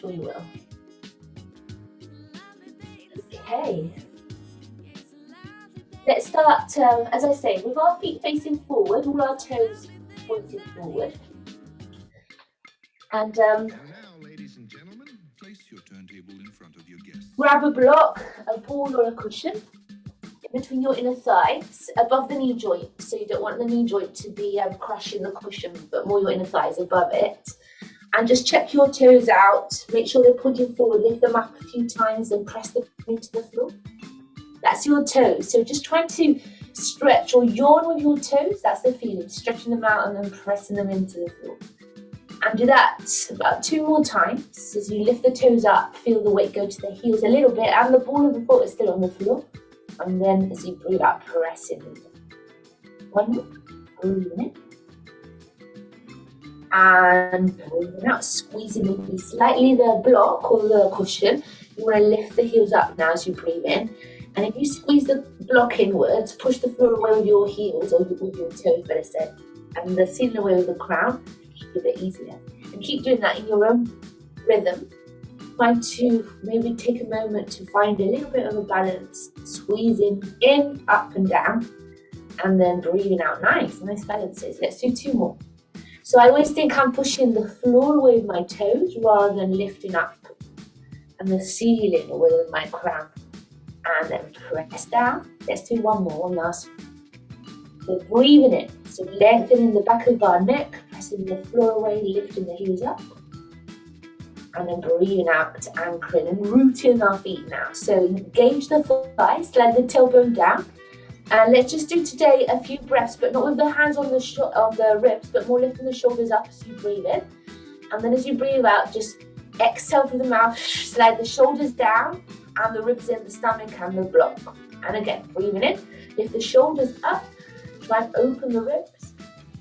sure you will. Okay. Let's start, as I say, with our feet facing forward, all our toes pointed forward. And now, ladies and gentlemen, place your turntable in front of your guests. Grab a block, a ball or a cushion in between your inner thighs, above the knee joint. So you don't want the knee joint to be crushing the cushion, but more your inner thighs above it. And just check your toes out. Make sure they're pointing forward. Lift them up a few times and press them into the floor. That's your toes. So just trying to stretch or yawn with your toes. That's the feeling. Stretching them out and then pressing them into the floor. And do that about 2 more times. As you lift the toes up, feel the weight go to the heels a little bit, and the ball of the foot is still on the floor. And then as you breathe out, press it in. 1 more. Breathe in. And breathing out, squeezing maybe slightly the block or the cushion. You want to lift the heels up now as you breathe in. And if you squeeze the block inwards, push the floor away with your heels, or with your toes, better said, and the ceiling away with the crown, keep it a bit easier. And keep doing that in your own rhythm. Try to maybe take a moment to find a little bit of a balance, squeezing in, up and down, and then breathing out. Nice balances. Let's do 2 more. So I always think I'm pushing the floor away with my toes rather than lifting up, and the ceiling away with my crown. And then press down. Let's do 1 more, one last. So breathing in. So lengthening the back of our neck, pressing the floor away, lifting the heels up. And then breathing out, anchoring and rooting our feet now. So engage the thighs, slide the tailbone down. And let's just do today a few breaths, but not with the hands on the ribs, but more lifting the shoulders up as you breathe in. And then as you breathe out, just exhale through the mouth, slide the shoulders down, and the ribs in, the stomach and the block. And again, breathing in, lift the shoulders up, try and open the ribs,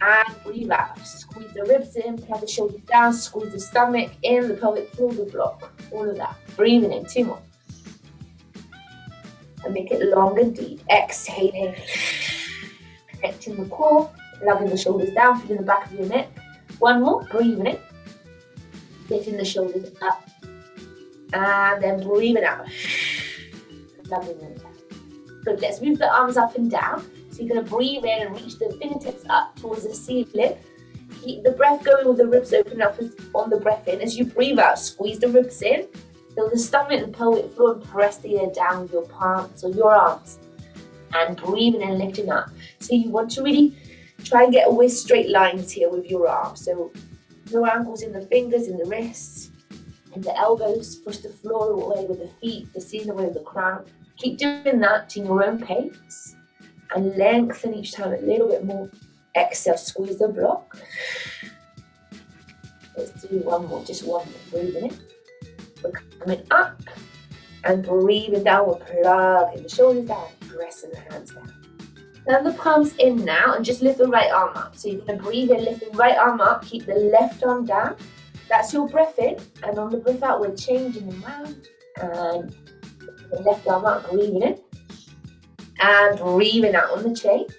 and breathe out. Squeeze the ribs in, plug the shoulders down, squeeze the stomach in, the pelvic floor, the block, all of that. Breathing in, 2 more. And make it long and deep. Exhaling, connecting the core, lugging the shoulders down, feeling the back of your neck. 1 more, breathing in, lifting the shoulders up, and then breathing out, lugging them down. Good, let's move the arms up and down. So you're going to breathe in and reach the fingertips up towards the ceiling. Keep the breath going with the ribs open up on the breath in. As you breathe out, squeeze the ribs in. Feel the stomach and pelvic floor and press the air down with your palms or your arms. And breathing and lifting up. So you want to really try and get always straight lines here with your arms. So no angles in the fingers, in the wrists, in the elbows. Push the floor away with the feet, the ceiling away with the crown. Keep doing that in your own pace. And lengthen each time a little bit more. Exhale, squeeze the block. Let's do 1 more, just 1 more. Breathing in. We're coming up and breathing down. We're plugging the shoulders down, pressing the hands down. Turn the palms in now and just lift the right arm up. So you're going to breathe in, lift the right arm up, keep the left arm down. That's your breath in, and on the breath out, we're changing around. And the left arm up, breathing in. And breathing out on the change.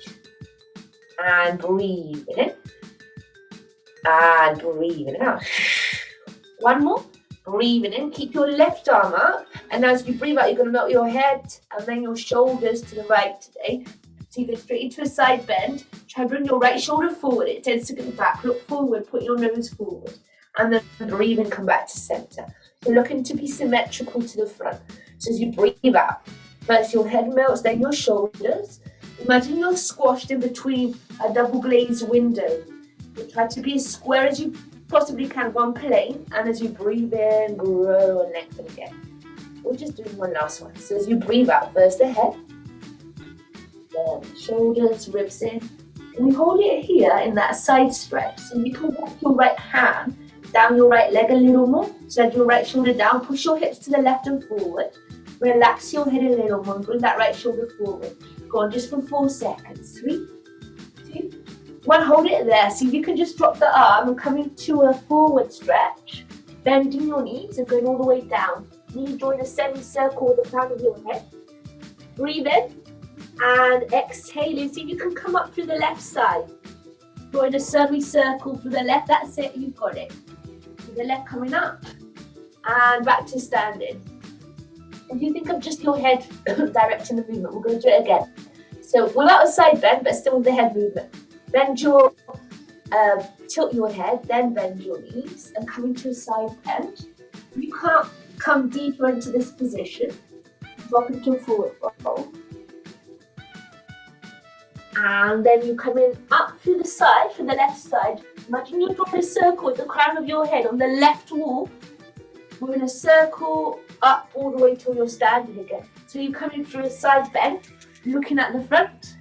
And breathing in. And breathing out. 1 more. Breathing in, keep your left arm up, and as you breathe out, you're going to melt your head and then your shoulders to the right today. So you go straight into a side bend. Try and bring your right shoulder forward. It tends to go back. Look forward, put your nose forward, and then breathe and come back to center. You're looking to be symmetrical to the front. So as you breathe out, first your head melts, then your shoulders. Imagine you're squashed in between a double glazed window. You try to be as square as you possibly can, one plane, and as you breathe in, grow and lengthen again. We're just doing one last one. So as you breathe out, first the head, then shoulders, ribs in. And we hold it here in that side stretch. So you can walk your right hand down your right leg a little more. Slide your right shoulder down, push your hips to the left and forward. Relax your head a little more, bring that right shoulder forward. Go on just for 4 seconds. 3, 2, 1, hold it there. So you can just drop the arm and come into a forward stretch, bending your knees and going all the way down. Knee join a semicircle with the crown of your head. Breathe in and exhale. See if you can come up through the left side. Join a semicircle through the left. That's it, you've got it. The left coming up and back to standing. If you think of just your head directing the movement, we're going to do it again. So without a side bend, but still with the head movement. Bend your, tilt your head, then bend your knees and come into a side bend. You can't come deeper into this position. Drop into a forward fold. And then you come in up through the side, from the left side. Imagine you're drawing a circle with the crown of your head on the left wall. We're in a circle up all the way till you're standing again. So you're coming through a side bend, looking at the front,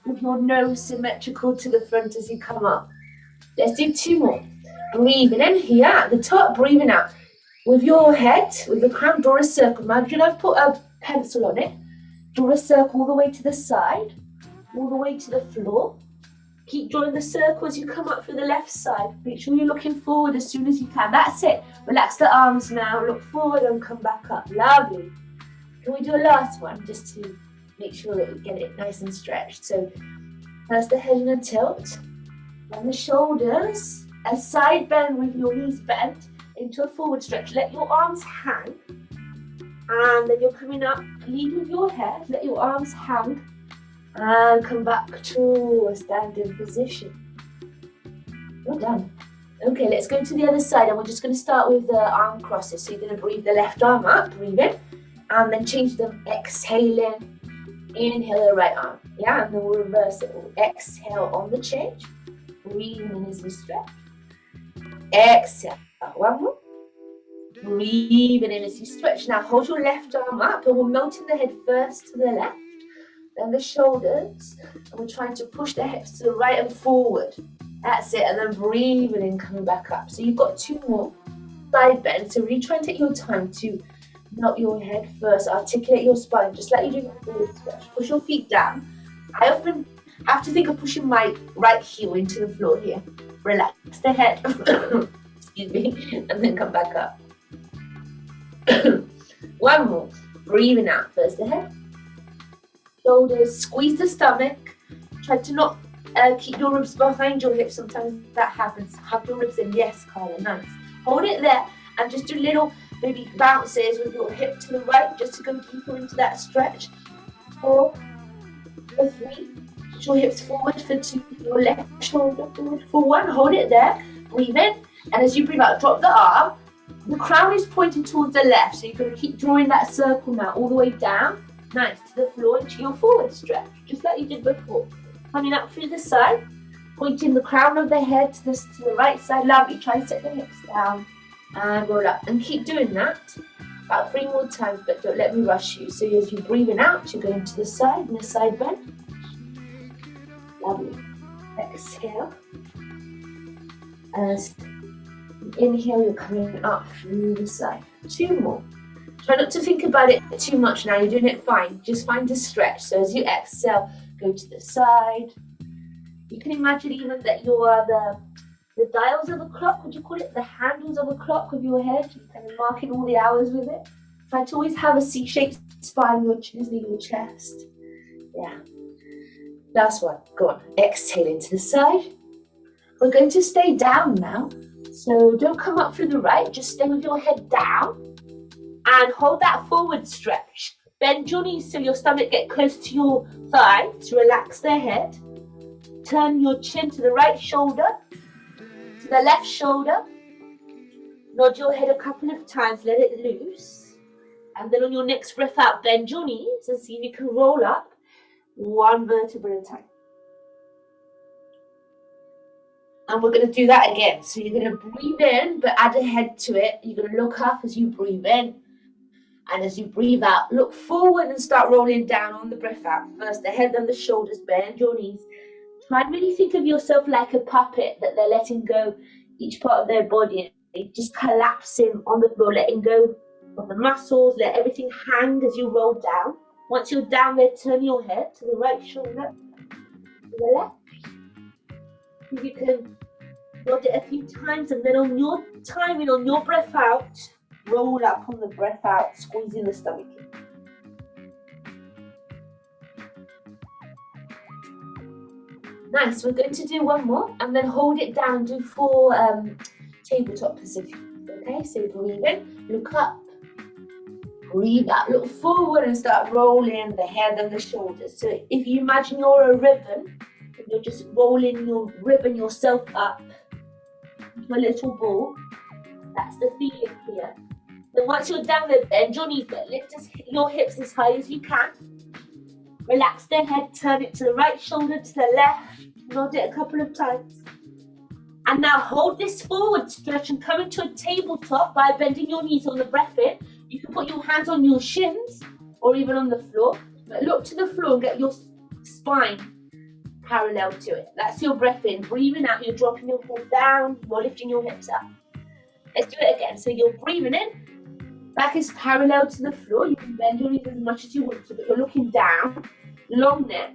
with your nose symmetrical to the front as you come up. Let's do 2 more. Breathing in here at the top, breathing out. With your head, with the crown, draw a circle. Imagine I've put a pencil on it. Draw a circle all the way to the side, all the way to the floor. Keep drawing the circle as you come up through the left side. Make sure you're looking forward as soon as you can. That's it. Relax the arms now. Look forward and come back up. Lovely. Can we do a last one just to make sure that we get it nice and stretched? So first the head in a tilt. Then the shoulders. A side bend with your knees bent into a forward stretch. Let your arms hang. And then you're coming up. Lead with your head. Let your arms hang. And come back to a standing position. Well done. Okay, let's go to the other side, and we're just going to start with the arm crosses. So you're going to breathe the left arm up, breathe in, and then change them, exhaling, inhale the right arm. Yeah, and then we'll reverse it. We'll exhale on the change, breathing in as we stretch. Exhale, one more. Breathing in as you stretch. Now hold your left arm up, and we're melting the head first to the left. Then the shoulders, and we're trying to push the hips to the right and forward. That's it, and then breathing in, coming back up. So you've got 2 more side bends. So really try and take your time to melt your head first, articulate your spine, just like you do the forward stretch. Push your feet down. I often have to think of pushing my right heel into the floor here. Relax the head, excuse me, and then come back up. 1 more, breathing out, first the head. Shoulders, squeeze the stomach. Try to not keep your ribs behind your hips. Sometimes that happens. Hug your ribs in. Yes, Clara, nice. Hold it there and just do little maybe bounces with your hip to the right just to go deeper into that stretch. 4, 3. Push your hips forward for 2. Your left shoulder forward for 1. Hold it there. Breathe in. And as you breathe out, drop the arm. The crown is pointing towards the left. So you're going to keep drawing that circle now all the way down. Nice, to the floor into your forward stretch, just like you did before. Coming up through the side, pointing the crown of the head to the right side. Lovely, try and set the hips down and roll up. And keep doing that about 3 more times, but don't let me rush you. So as you're breathing out, you're going to the side in a side bend. Lovely. Exhale. As you inhale, you're coming up through the side. 2 more. Try not to think about it too much now, you're doing it fine. Just find a stretch. So as you exhale, go to the side. You can imagine even that you are the dials of a clock, would you call it? The handles of a clock with your head, and marking all the hours with it. Try to always have a C-shaped spine, your chin is near your chest. Yeah. Last one, go on. Exhale into the side. We're going to stay down now. So don't come up through the right, just stay with your head down. And hold that forward stretch. Bend your knees so your stomach gets close to your thigh to relax the head. Turn your chin to the right shoulder, to the left shoulder. Nod your head a couple of times, let it loose. And then on your next breath out, bend your knees and see if you can roll up 1 vertebra at a time. And we're going to do that again. So you're going to breathe in, but add a head to it. You're going to look up as you breathe in. And as you breathe out, look forward and start rolling down on the breath out. First the head, then the shoulders, bend your knees. Try and really think of yourself like a puppet that they're letting go each part of their body. Just collapsing on the floor, letting go of the muscles, let everything hang as you roll down. Once you're down there, turn your head to the right shoulder, to the left. If you can nod it a few times, and then on your timing, on your breath out, roll up on the breath out, squeezing the stomach in. Nice, we're going to do 1 more and then hold it down, do 4 tabletop positions. Okay, so breathe in, look up. Breathe out, look forward and start rolling the head and the shoulders. So if you imagine you're a ribbon, you're just rolling your ribbon yourself up into a little ball. That's the feeling here. Then once you're down there, bend your knees, but lift your hips as high as you can. Relax the head, turn it to the right shoulder, to the left. Nod it a couple of times. And now hold this forward stretch and come into a tabletop by bending your knees on the breath in. You can put your hands on your shins or even on the floor. But look to the floor and get your spine parallel to it. That's your breath in. Breathing out, you're dropping your head down, you're lifting your hips up. Let's do it again. So you're breathing in, back is parallel to the floor. You can bend your knees as much as you want to, but you're looking down, long neck.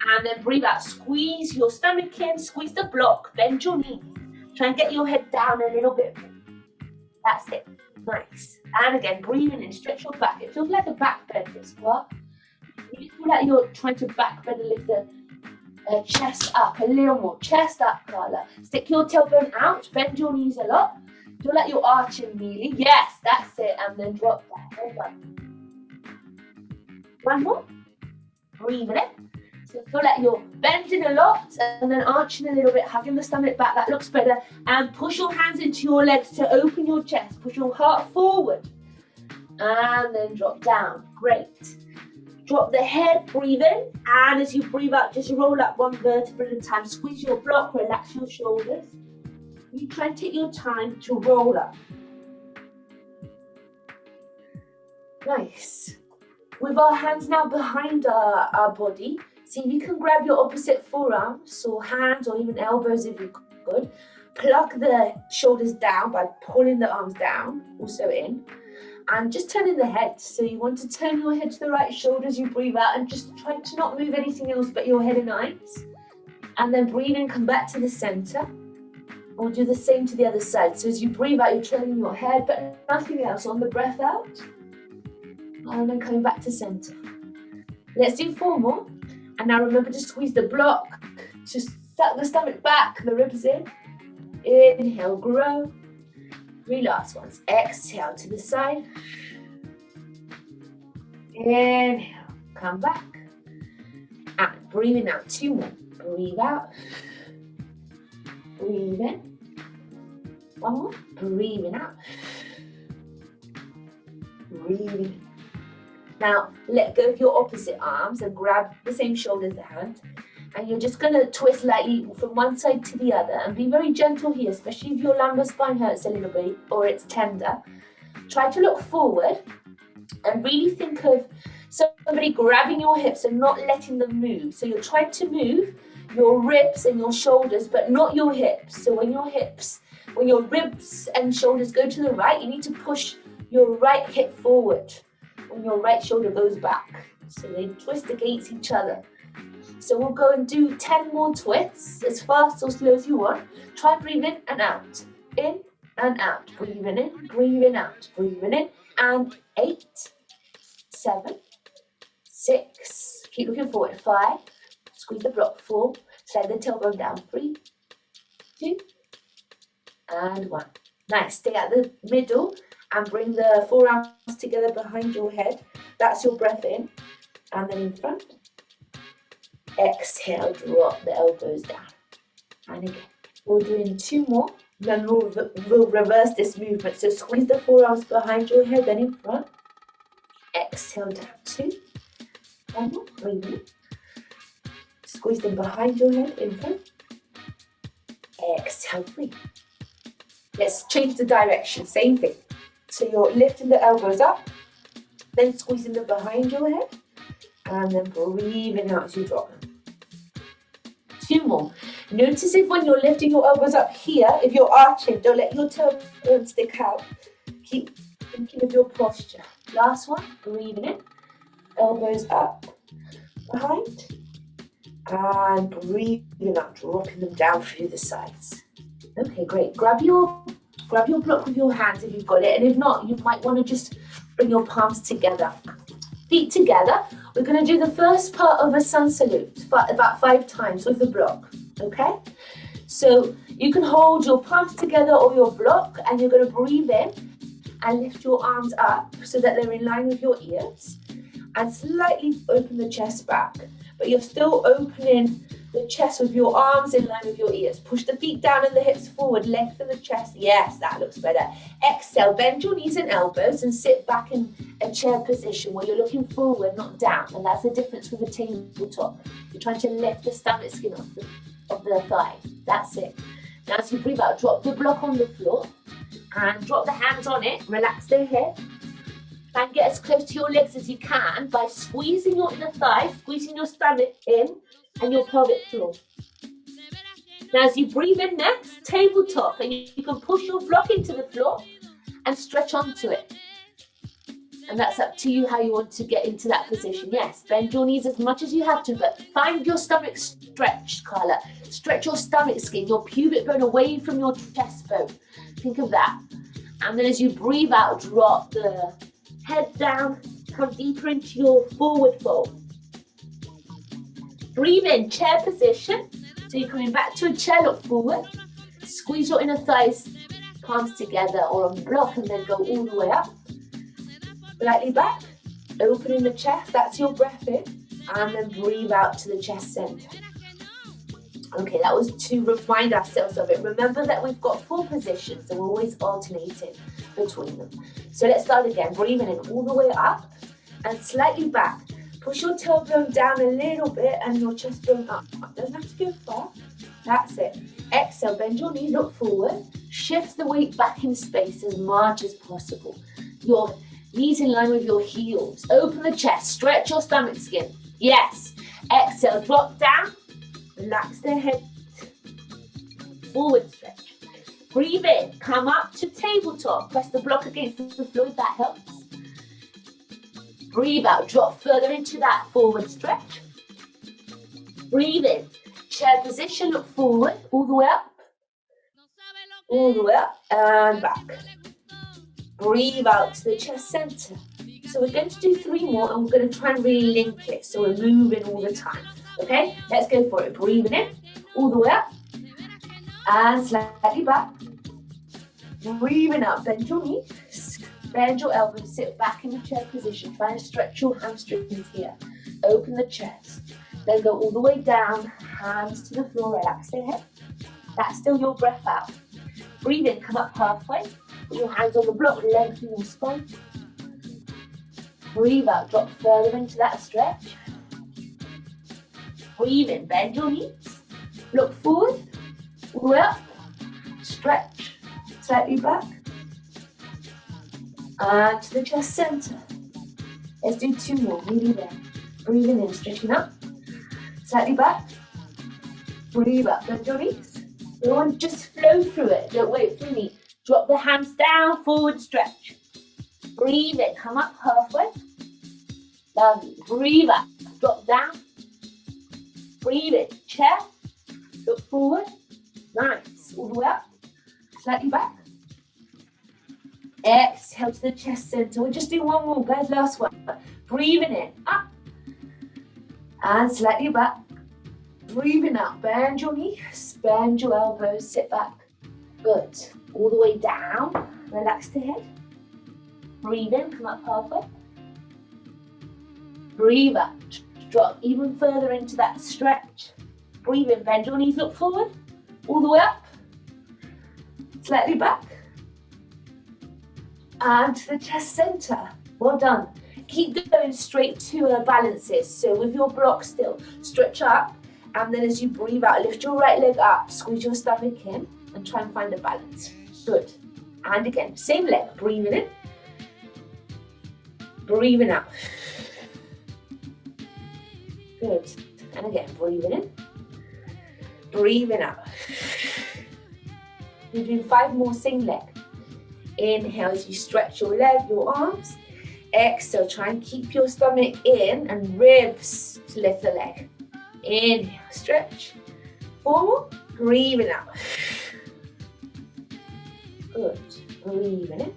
And then breathe out, squeeze your stomach in, squeeze the block, bend your knees. Try and get your head down a little bit more. That's it, nice. And again, breathing in, stretch your back. It feels like a back bend, this part. You feel like you're trying to back bend and lift the chest up a little more. Chest up, Clara. Stick your tailbone out, bend your knees a lot. Feel like you're arching really. Yes, that's it. And then drop that head back. One more. Breathe in. So feel like you're bending a lot and then arching a little bit, hugging the stomach back. That looks better. And push your hands into your legs to open your chest. Push your heart forward. And then drop down. Great. Drop the head, breathe in. And as you breathe out, just roll up one vertebra at a time. Squeeze your block, relax your shoulders. You try and take your time to roll up. Nice. With our hands now behind our body, see if you can grab your opposite forearms or hands or even elbows if you could. Plug the shoulders down by pulling the arms down, also in. And just turning the head. So you want to turn your head to the right shoulder as you breathe out and just try to not move anything else but your head and eyes. And then breathe in, come back to the center. We'll do the same to the other side. So as you breathe out, you're turning your head, but nothing else on the breath out. And then coming back to center. Let's do 4 more. And now remember to squeeze the block. Just suck the stomach back, the ribs in. Inhale, grow. 3 last ones. Exhale to the side. Inhale, come back. And breathing out, 2 more. Breathe out. Breathe in. 1 more. Breathing out. Breathing in. Now, let go of your opposite arms and grab the same shoulder as the hand. And you're just going to twist lightly from one side to the other. And be very gentle here, especially if your lumbar spine hurts a little bit or it's tender. Try to look forward and really think of somebody grabbing your hips and not letting them move. So you're trying to move your ribs and your shoulders, but not your hips. So when your ribs and shoulders go to the right, you need to push your right hip forward. When your right shoulder goes back. So they twist against each other. So we'll go and do 10 more twists, as fast or slow as you want. Try breathing in and out. In and out. Breathing in, breathing out. Breathing in. And 8, 7, 6. Keep looking forward. 5. Squeeze the block. 4. Slide the tailbone down. 3, 2, and 1. Nice. Stay at the middle. And bring the forearms together behind your head. That's your breath in. And then in front. Exhale, drop the elbows down. And again, we're doing 2 more. Then we'll reverse this movement. So squeeze the forearms behind your head, then in front. Exhale down. 2. 1 more. Breathe in. Squeeze them behind your head, in front. Exhale, 3. Let's change the direction. Same thing. So you're lifting the elbows up, then squeezing them behind your head, and then breathing out as you drop them. 2 more. Notice if when you're lifting your elbows up here, if you're arching, don't let your tailbone stick out. Keep thinking of your posture. Last one, breathing in, elbows up, behind, and breathing out, dropping them down through the sides. Okay, great. Grab your block with your hands if you've got it, and if not, you might want to just bring your palms together. Feet together. We're going to do the first part of a sun salute, about 5 times with the block, okay? So You can hold your palms together or your block, and you're going to breathe in and lift your arms up so that they're in line with your ears, and slightly open the chest back, but you're still opening the chest with your arms in line with your ears. Push the feet down and the hips forward, lengthen the chest. Yes, that looks better. Exhale, bend your knees and elbows and sit back in a chair position where you're looking forward, not down. And that's the difference with a tabletop. You're trying to lift the stomach skin off the thigh. That's it. Now as you breathe out, drop the block on the floor and drop the hands on it. Relax the head. Try and get as close to your legs as you can by squeezing your inner thigh, squeezing your stomach in, and your pelvic floor. Now as you breathe in next, tabletop, and you can push your block into the floor and stretch onto it. And that's up to you how you want to get into that position. Yes, bend your knees as much as you have to, but find your stomach stretched, Clara. Stretch your stomach skin, your pubic bone away from your chest bone. Think of that. And then as you breathe out, drop the head down, come deeper into your forward fold. Breathe in, chair position. So you're coming back to a chair, look forward. Squeeze your inner thighs, palms together or on block, and then go all the way up. Slightly back, opening the chest, that's your breath in. And then breathe out to the chest center. Okay, that was to remind ourselves of it. Remember that we've got 4 positions and we're always alternating between them. So let's start again. Breathing in all the way up and slightly back. Push your tailbone down a little bit and your chest bone up. Doesn't have to go far. That's it. Exhale, bend your knees, look forward. Shift the weight back in space as much as possible. Your knees in line with your heels. Open the chest, stretch your stomach skin. Yes. Exhale, drop down. Relax the head. Forward stretch. Breathe in, come up to tabletop. Press the block against the floor if that helps. Breathe out, drop further into that forward stretch. Breathe in, chair position, look forward, all the way up. All the way up and back. Breathe out to the chest center. So we're going to do 3 more and we're going to try and really link it. So we're moving all the time. Okay, let's go for it. Breathing in, all the way up. And slightly back. Breathing out, bend your knees. Bend your elbows, sit back in the chair position. Try and stretch your hamstrings here. Open the chest. Then go all the way down, hands to the floor, relax the head. That's still your breath out. Breathe in, come up halfway. Put your hands on the block, lengthen your spine. Breathe out, drop further into that stretch. Breathe in, bend your knees. Look forward, all the way up. Stretch, slightly back. And to the chest center. Let's do 2 more, really there. Breathing in, stretching up. Slightly back. Breathe up, bend your knees. You want to just flow through it, don't wait for me. Drop the hands down, forward stretch. Breathe in, come up halfway. Lovely. Breathe up, drop down. Breathe in, chair. Look forward. Nice. All the way up. Slightly back. Exhale to the chest center. We'll just do 1 more, guys. Last one. Breathing in, up. And slightly back. Breathing out. Bend your knees. Bend your elbows. Sit back. Good. All the way down. Relax the head. Breathe in. Come up halfway. Breathe out. Drop even further into that stretch. Breathe in. Bend your knees. Look forward. All the way up. Slightly back. And to the chest center. Well done. Keep going straight to balances. So with your block still, stretch up. And then as you breathe out, lift your right leg up. Squeeze your stomach in and try and find a balance. Good. And again, same leg. Breathing in. Breathing out. Good. And again, breathing in. Breathing out. We're doing 5 more, same leg. Inhale as you stretch your leg, your arms. Exhale, try and keep your stomach in and ribs to lift the leg. Inhale, stretch. 4 more. Breathing out. Good. Breathing in.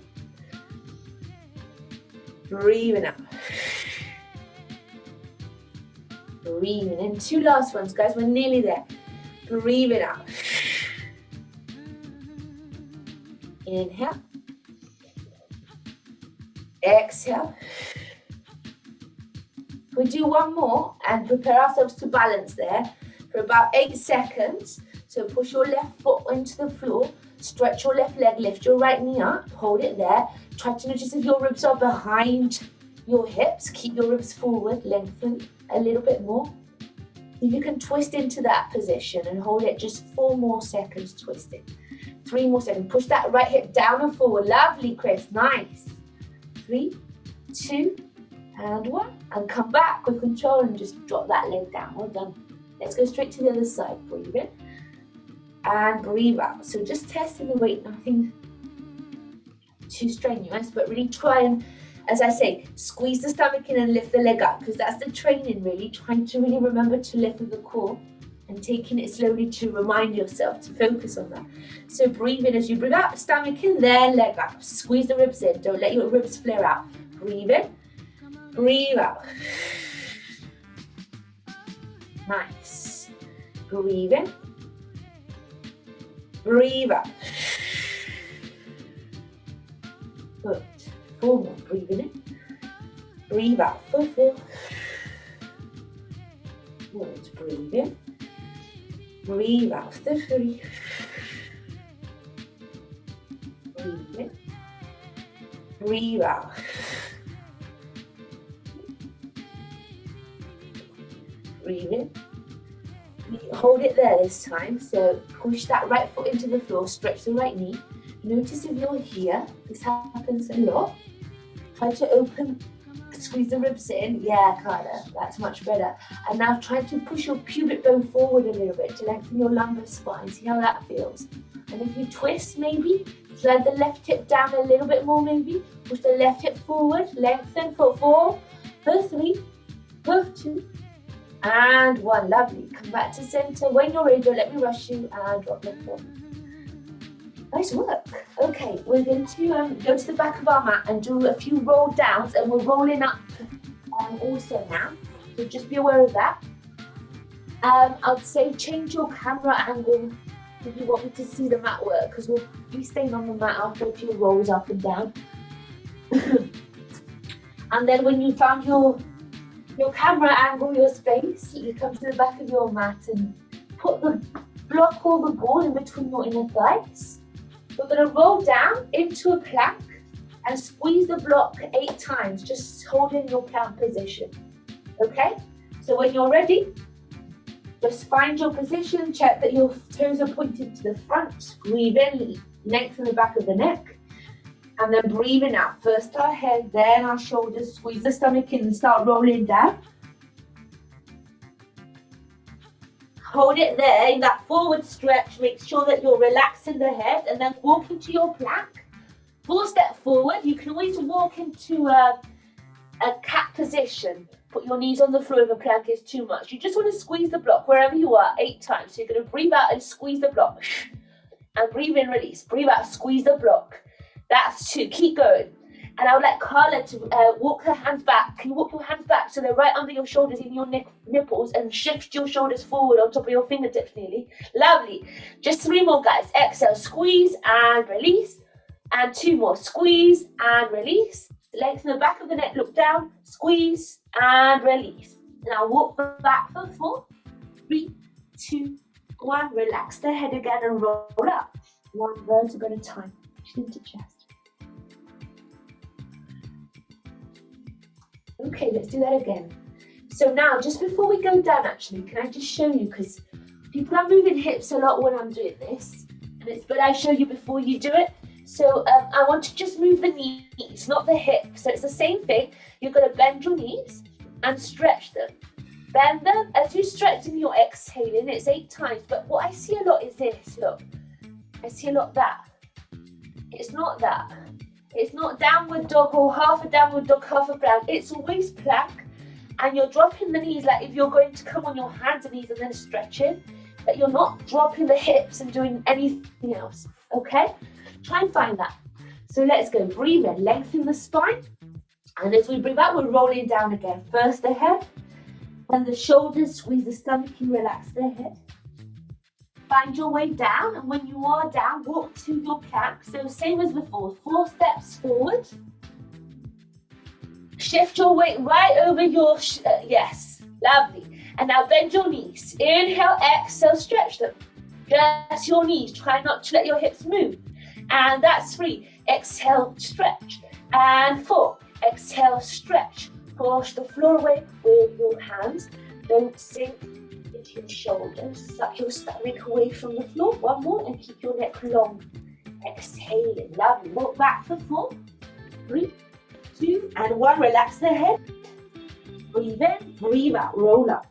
Breathing out. Breathing in. 2 last ones, guys. We're nearly there. Breathing out. Inhale. Exhale. We do one more and prepare ourselves to balance there for about 8 seconds. So push your left foot into the floor, stretch your left leg, lift your right knee up, hold it there. Try to notice if your ribs are behind your hips. Keep your ribs forward, lengthen a little bit more. You can twist into that position and hold it just 4 more seconds twisting. 3 more seconds. Push that right hip down and forward. Lovely, Chris. Nice. 3, 2, and 1. And come back with control and just drop that leg down. Well done. Let's go straight to the other side. Breathe in and breathe out. So just testing the weight, nothing too strenuous, but really try and, as I say, squeeze the stomach in and lift the leg up, because that's the training really, trying to really remember to lift with the core and taking it slowly to remind yourself to focus on that. So breathe in as you breathe out, stomach in, there, leg up. Squeeze the ribs in, don't let your ribs flare out. Breathe in, breathe out. Nice. Breathe in, breathe out. Good. 4 more. Breathing in, breathe out for 4. Good. Breathe in, breathe out for 3. Breathe in, breathe out. Breathe in. Hold it there this time. So push that right foot into the floor, stretch the right knee. Notice if you're here, this happens a lot. Try to open, squeeze the ribs in. Yeah, Clara, that's much better. And now try to push your pubic bone forward a little bit to lengthen your lumbar spine. See how that feels. And if you twist, maybe, slide the left hip down a little bit more, maybe. Push the left hip forward, lengthen for 4, for 3, for 2, and 1. Lovely. Come back to center. When you're ready, don't let me rush you, and drop the foot. Nice work. Okay, we're going to go to the back of our mat and do a few roll downs, and we're rolling up also now, so just be aware of that. I'd say change your camera angle if you want me to see the mat work, because we'll be staying on the mat after a few rolls up and down. And then when you found your camera angle, your space, you come to the back of your mat and put the block or the ball in between your inner thighs. We're going to roll down into a plank and squeeze the block 8 times, just holding your plank position. Okay? So when you're ready, just find your position, check that your toes are pointed to the front, breathe in, lengthen the back of the neck, and then breathing out. First our head, then our shoulders, squeeze the stomach in and start rolling down. Hold it there in that forward stretch. Make sure that you're relaxing the head and then walk into your plank. 4 step forward. You can always walk into a cat position. Put your knees on the floor if a plank is too much. You just want to squeeze the block wherever you are 8 times. So you're going to breathe out and squeeze the block. And breathe in, release. Breathe out, squeeze the block. That's 2. Keep going. And I would like Clara to walk her hands back. Can you walk your hands back so they're right under your shoulders in your nipples, and shift your shoulders forward on top of your fingertips nearly. Lovely. Just 3 more, guys. Exhale, squeeze and release. And 2 more. Squeeze and release. Lengthen the back of the neck, look down, squeeze and release. Now walk back for 4, 3, 2, 1. Relax the head again and roll up. 1 vertebra at a time. Chin to chest. Okay, let's do that again. So now, just before we go down, actually, can I just show you, because people are moving hips a lot when I'm doing this, and it's better I show you before you do it. So I want to just move the knees, not the hips. So it's the same thing. You're going to bend your knees and stretch them. Bend them. As you stretch them, you're exhaling. It's 8 times. But what I see a lot is this. Look, I see a lot of that. It's not that. It's not downward dog or half a downward dog, half a plank. It's always plank. And you're dropping the knees like if you're going to come on your hands and knees and then stretching. But you're not dropping the hips and doing anything else. Okay? Try and find that. So let's go. Breathe in. Lengthen the spine. And as we breathe out, we're rolling down again. First the head. Then the shoulders. Squeeze the stomach and relax the head. find your way down, and when you are down, walk to your plank. So same as before, 4 steps forward. Shift your weight right over your, yes, lovely. And now bend your knees. Inhale, exhale, stretch them. Just your knees, try not to let your hips move. And that's 3. Exhale, stretch. And 4. Exhale, stretch. Push the floor away with your hands. Don't sink into your shoulders. Suck your stomach away from the floor. 1 more and keep your neck long. Exhaling, lovely. Walk back for 4, 3, 2, and 1. Relax the head. Breathe in, breathe out, roll up.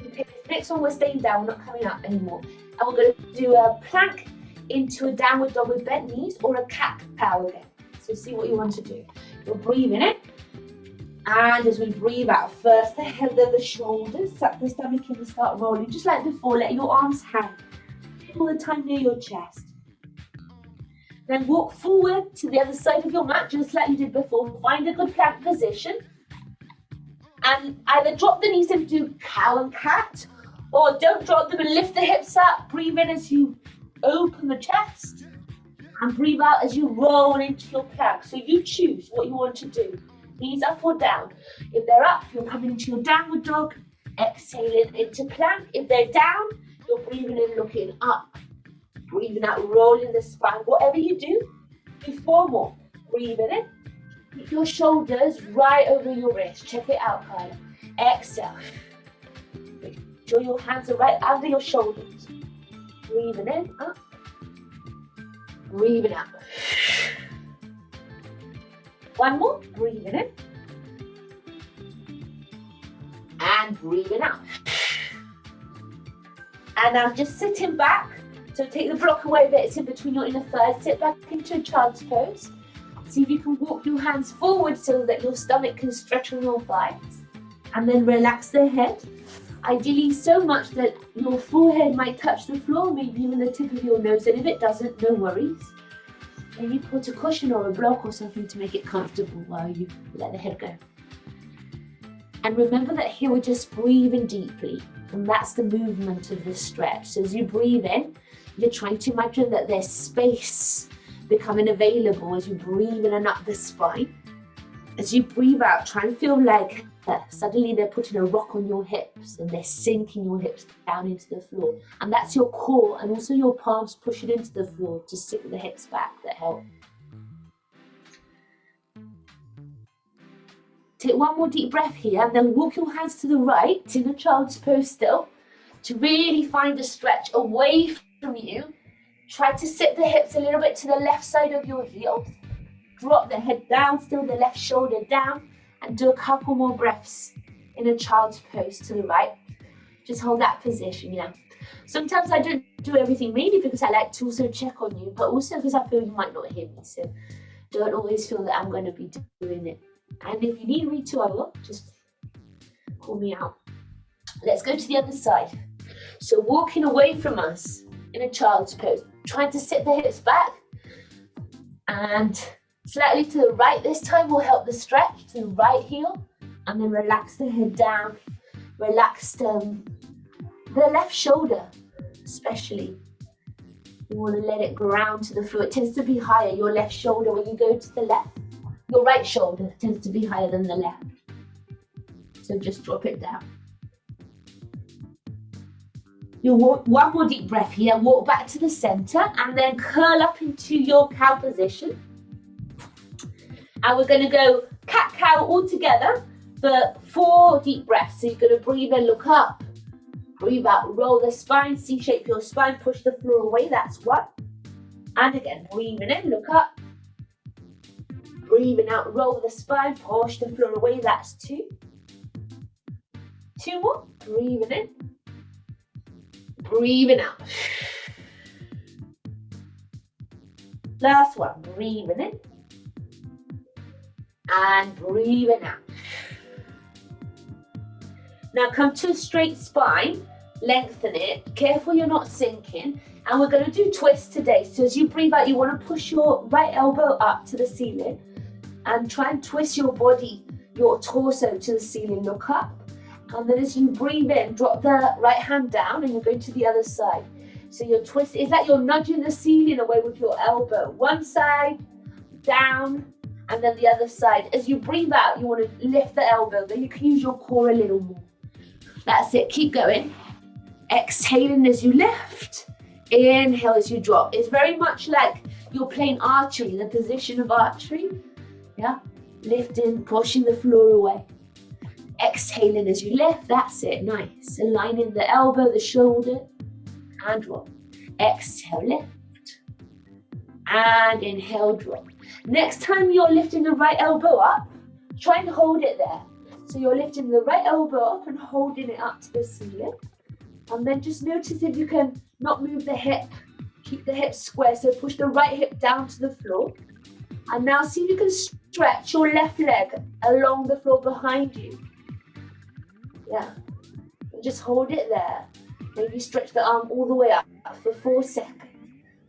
Okay, this next one we're staying down, we're not coming up anymore. And we're going to do a plank into a downward dog with bent knees, or a cat-cow again. So see what you want to do. You're breathing in. And as we breathe out, first the head of the shoulders, suck the stomach in and start rolling. Just like before, let your arms hang all the time near your chest. Then walk forward to the other side of your mat, just like you did before. Find a good plank position. And either drop the knees and do cow and cat, or don't drop them and lift the hips up. Breathe in as you open the chest, and breathe out as you roll into your plank. So you choose what you want to do. Knees up or down. If they're up, you're coming into your downward dog, exhaling into plank. If they're down, you're breathing in, looking up. Breathing out, rolling the spine. Whatever you do, do 4 more. Breathing in. Keep your shoulders right over your wrist. Check it out, Clara. Exhale. Make sure your hands are right under your shoulders. Breathing in, up. Breathing out. 1 more. Breathing in. And breathing out. And now just sitting back. So take the block away that it's in between your inner thighs. Sit back into a child's pose. See if you can walk your hands forward so that your stomach can stretch on your thighs. And then relax the head. Ideally so much that your forehead might touch the floor, maybe even the tip of your nose. And if it doesn't, no worries. Maybe put a cushion or a block or something to make it comfortable while you let the head go. And remember that here we're just breathing deeply. And that's the movement of the stretch. So as you breathe in, you're trying to imagine that there's space becoming available as you breathe in and up the spine. As you breathe out, try and feel like suddenly they're putting a rock on your hips and they're sinking your hips down into the floor. And that's your core and also your palms pushing into the floor to sink the hips back that help. Take 1 more deep breath here and then walk your hands to the right in a child's pose still to really find a stretch away from you. Try to sit the hips a little bit to the left side of your heels. Drop the head down, still the left shoulder down, and do a couple more breaths in a child's pose to the right. Just hold that position, yeah. Sometimes I don't do everything, mainly because I like to also check on you, but also because I feel you might not hear me, so don't always feel that I'm going to be doing it. And if you need me to, I will. Just call me out. Let's go to the other side. So walking away from us in a child's pose, trying to sit the hips back and slightly to the right this time will help the stretch to the right heel, and then relax the head down, relax the left shoulder especially. You want to let it ground to the floor. It tends to be higher, your left shoulder when you go to the left. Your right shoulder tends to be higher than the left. So just drop it down. You'll walk 1 more deep breath here, walk back to the center and then curl up into your cow position. And we're going to go cat-cow all together for 4 deep breaths. So you're going to breathe in, look up, breathe out, roll the spine, C-shape your spine, push the floor away, that's 1. And again, breathing in, look up, breathing out, roll the spine, push the floor away, that's 2. 2 more, breathing in, breathing out. Last one, breathing in and breathing out. Now come to a straight spine, lengthen it, careful you're not sinking, and we're going to do twists today. So as you breathe out, you want to push your right elbow up to the ceiling and try and twist your body, your torso to the ceiling, look up. And then as you breathe in, drop the right hand down and you're going to the other side. So you're twisting, it's like you're nudging the ceiling away with your elbow. One side, down, and then the other side. As you breathe out, you want to lift the elbow, then you can use your core a little more. That's it, keep going. Exhaling as you lift, inhale as you drop. It's very much like you're playing archery, the position of archery. Yeah, lifting, pushing the floor away. Exhaling as you lift, that's it, nice. Aligning the elbow, the shoulder, and drop. Exhale, lift. And inhale, drop. Next time you're lifting the right elbow up, try and hold it there. So you're lifting the right elbow up and holding it up to the ceiling. And then just notice if you can not move the hip. Keep the hips square, so push the right hip down to the floor. And now see if you can stretch your left leg along the floor behind you. Yeah, and just hold it there. Maybe stretch the arm all the way up for 4 seconds.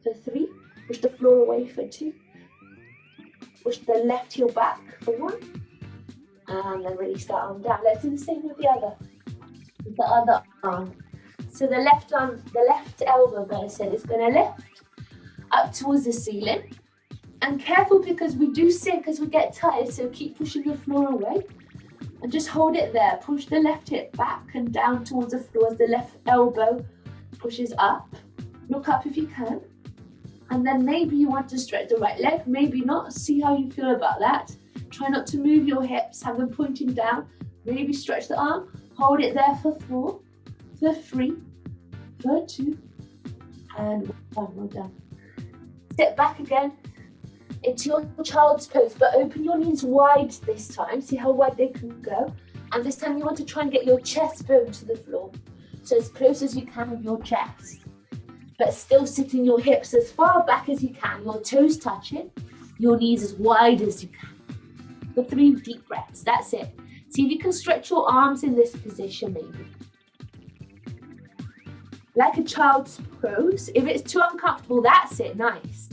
For 3, push the floor away for 2. Push the left heel back for 1. And then release that arm down. Let's do the same with the other arm. So the left arm, the left elbow, better said, is going to lift up towards the ceiling. And careful because we do sink as we get tired, so keep pushing the floor away. And just hold it there. Push the left hip back and down towards the floor as the left elbow pushes up. Look up if you can. And then maybe you want to stretch the right leg, maybe not. See how you feel about that. Try not to move your hips, have them pointing down. Maybe stretch the arm, hold it there for 4, for 3, for 2, and 1. Well done. Step back again into your child's pose, but open your knees wide this time. See how wide they can go. And this time you want to try and get your chest bone to the floor. So as close as you can with your chest. But still sitting your hips as far back as you can. Your toes touching, your knees as wide as you can. For 3 deep breaths, that's it. See if you can stretch your arms in this position maybe. Like a child's pose. If it's too uncomfortable, that's it, nice.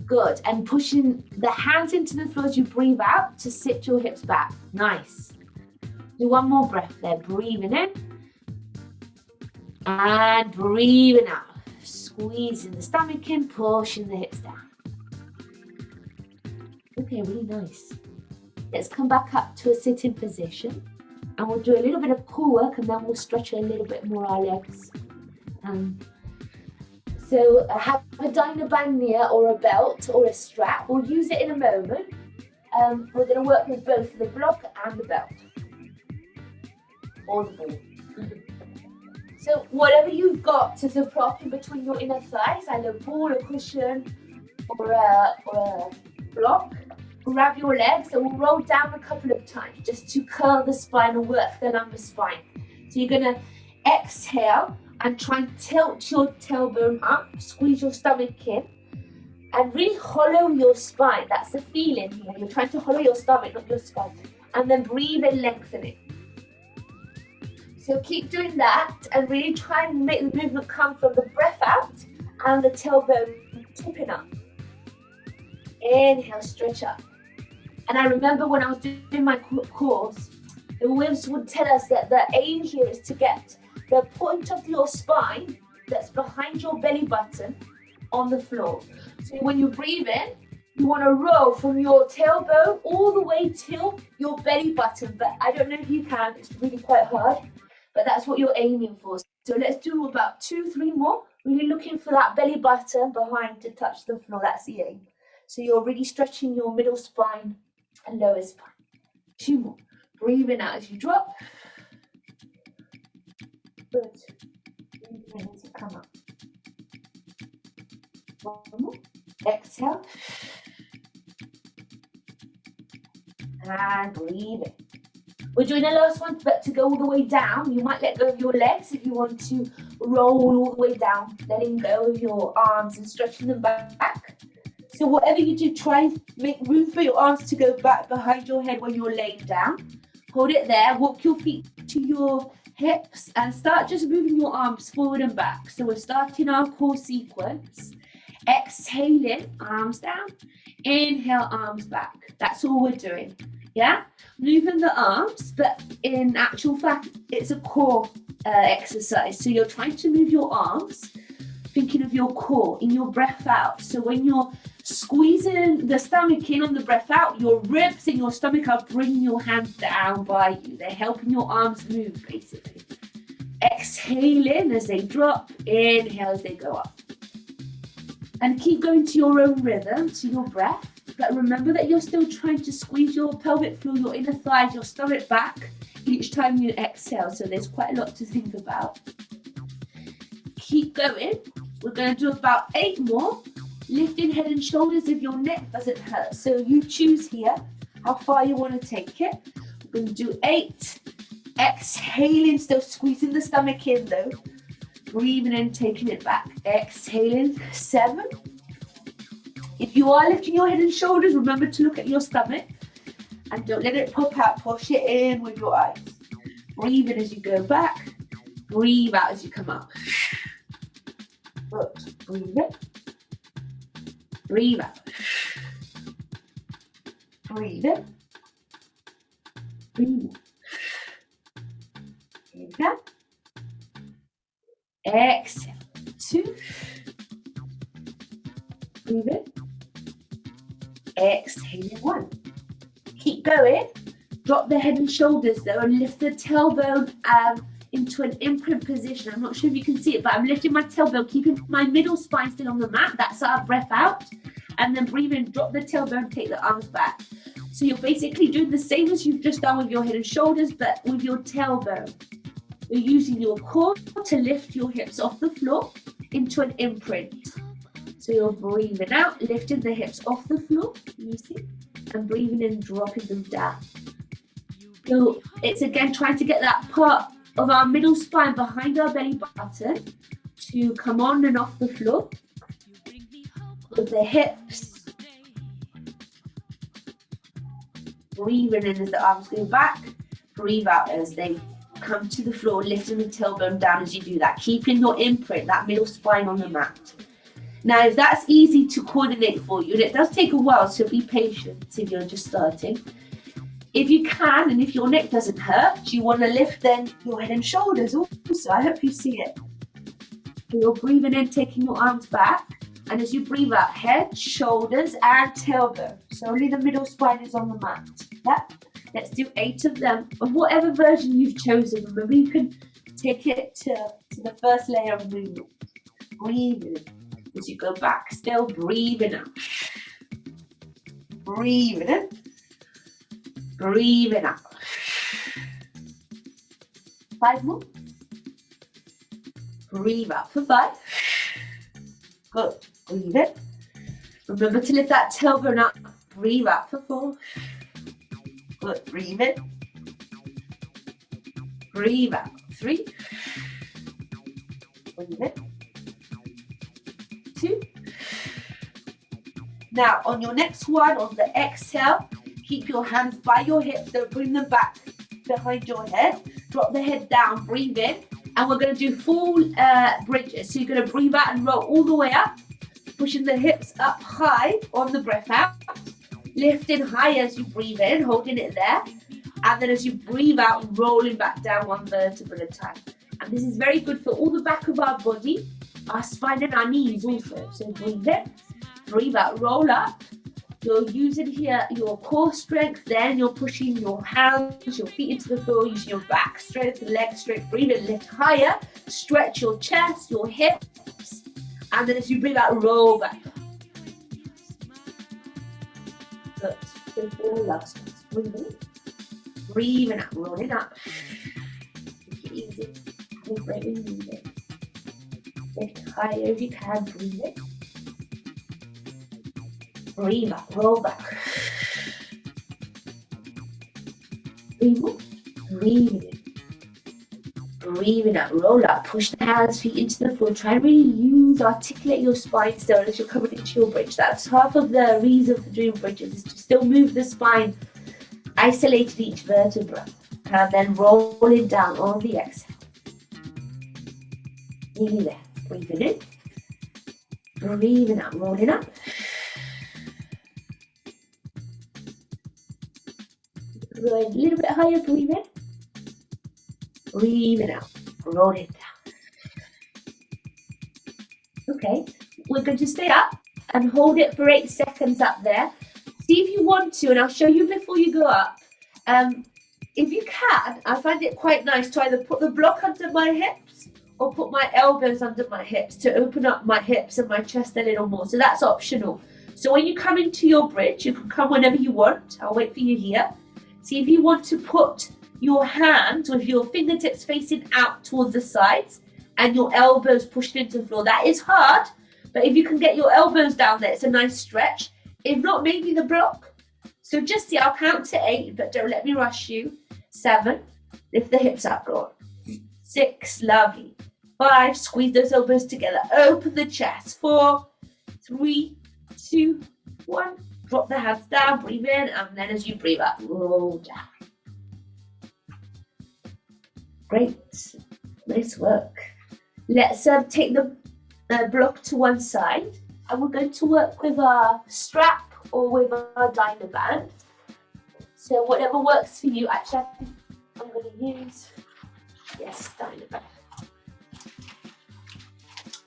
Good, and pushing the hands into the floor as you breathe out to sit your hips back, nice. Do 1 more breath there, breathing in. And breathing out. Squeezing the stomach in, pushing the hips down. Okay, really nice. Let's come back up to a sitting position. And we'll do a little bit of core work and then we'll stretch a little bit more our legs. So have a dyno band near or a belt or a strap. We'll use it in a moment. We're going to work with both the block and the belt. Or the ball. So whatever you've got as a prop in between your inner thighs, either a ball, a cushion, or a block, grab your legs and we'll roll down a couple of times just to curl the spine and work the lumbar spine. So you're going to exhale and try and tilt your tailbone up, squeeze your stomach in, and really hollow your spine. That's the feeling here. You're trying to hollow your stomach, not your spine. And then breathe and lengthen it. So keep doing that and really try and make the movement come from the breath out and the tailbone tipping up. Inhale, stretch up. And I remember when I was doing my course, the whims would tell us that the aim here is to get the point of your spine that's behind your belly button on the floor. So when you breathe in, you want to roll from your tailbone all the way till your belly button. But I don't know if you can, it's really quite hard. But that's what you're aiming for. So let's do about 2, 3 more. Really looking for that belly button behind to touch the floor. That's the aim. So you're really stretching your middle spine and lower spine. 2 more. Breathing out as you drop. Good. Breathing as you come up. 1 more. Exhale. And breathe in. We're doing the last one, but to go all the way down, you might let go of your legs if you want to roll all the way down, letting go of your arms and stretching them back. So whatever you do, try and make room for your arms to go back behind your head when you're laying down. Hold it there, walk your feet to your hips and start just moving your arms forward and back. So we're starting our core sequence. Exhaling, arms down. Inhale, arms back. That's all we're doing. Yeah, moving the arms, but in actual fact, it's a core exercise. So you're trying to move your arms, thinking of your core in your breath out. So when you're squeezing the stomach in on the breath out, your ribs and your stomach are bringing your hands down by you. They're helping your arms move, basically. Exhaling as they drop, inhale as they go up. And keep going to your own rhythm, to your breath. But remember that you're still trying to squeeze your pelvic floor, your inner thighs, your stomach back each time you exhale. So there's quite a lot to think about. Keep going. We're going to do about 8 more. Lifting head and shoulders if your neck doesn't hurt. So you choose here how far you want to take it. We're going to do 8. Exhaling, still squeezing the stomach in though. Breathing in, taking it back. Exhaling, 7. If you are lifting your head and shoulders, remember to look at your stomach and don't let it pop out. Push it in with your eyes. Breathe in as you go back. Breathe out as you come up. Good. Breathe in. Breathe out. Breathe in. Breathe in. Inhale. Exhale. 2. Breathe in. Exhale. 1. Keep going. Drop the head and shoulders though and lift the tailbone into an imprint position. I'm not sure if you can see it, but I'm lifting my tailbone, keeping my middle spine still on the mat. That's our breath out. And then breathe in, drop the tailbone, take the arms back. So you're basically doing the same as you've just done with your head and shoulders, but with your tailbone. You're using your core to lift your hips off the floor into an imprint. So you're breathing out, lifting the hips off the floor, you see, and breathing in, dropping them down. So it's again trying to get that part of our middle spine behind our belly button to come on and off the floor with the hips. Breathing in as the arms go back, breathe out as they come to the floor, lifting the tailbone down as you do that, keeping your imprint, that middle spine on the mat. Now, if that's easy to coordinate for you, and it does take a while, so be patient if you're just starting. If you can, and if your neck doesn't hurt, you want to lift then your head and shoulders also. I hope you see it. So you're breathing in, taking your arms back, and as you breathe out, head, shoulders, and tailbone. So only the middle spine is on the mat. Yeah? Let's do 8 of them, of whatever version you've chosen. Remember, you can take it to the first layer of movement. Breathe in as you go back, still breathing out. Breathing in. Breathing out. 5 more. Breathe out for 5. Good. Breathe in. Remember to lift that tailbone up. Breathe out for 4. Good. Breathe in. Breathe out. 3. Breathe in. 2. Now, on your next one, on the exhale, keep your hands by your hips. Don't bring them back behind your head. Drop the head down. Breathe in. And we're going to do full bridges. So you're going to breathe out and roll all the way up, pushing the hips up high on the breath out. Lifting high as you breathe in, holding it there. And then as you breathe out, rolling back down 1 vertebra at a time. And this is very good for all the back of our body, our spine and our knees also. So breathe in, breathe out, roll up. You're using here your core strength, then you're pushing your hands, your feet into the floor, using your back strength, legs straight, breathe in, lift higher, stretch your chest, your hips, and then as you breathe out, roll back. Good. So 4 last ones. Breathe in, breathing out, rolling up. Take it easy. Have a break when you need it. Lift higher if you can, breathe in. Breathe out, roll back. Breathe in, breathe in. Breathing out, roll up, push the hands, feet into the floor. Try and really articulate your spine still as you're coming into your bridge. That's half of the reason for doing bridges, is to still move the spine, isolated each vertebra, and then rolling down on the exhale. Nearly there. Breathing in, breathing out, rolling up. Good. A little bit higher, breathe in. Breathe it out. Roll it down. Okay, we're going to stay up and hold it for 8 seconds up there. See if you want to, and I'll show you before you go up. If you can, I find it quite nice to either put the block under my hips or put my elbows under my hips to open up my hips and my chest a little more. So that's optional. So when you come into your bridge, you can come whenever you want. I'll wait for you here. See if you want to put your hands with your fingertips facing out towards the sides and your elbows pushed into the floor. That is hard, but if you can get your elbows down there, it's a nice stretch. If not, maybe the block. So just see, I'll count to 8, but don't let me rush you. 7, lift the hips up, go on. 6, lovely. 5, squeeze those elbows together, open the chest. 4, 3, 2, 1. Drop the hands down, breathe in, and then as you breathe up, roll down. Great, nice work. Let's take the block to one side, and we're going to work with our strap or with our dyno band. So whatever works for you. Actually, I think I'm going to use, yes, dyno band.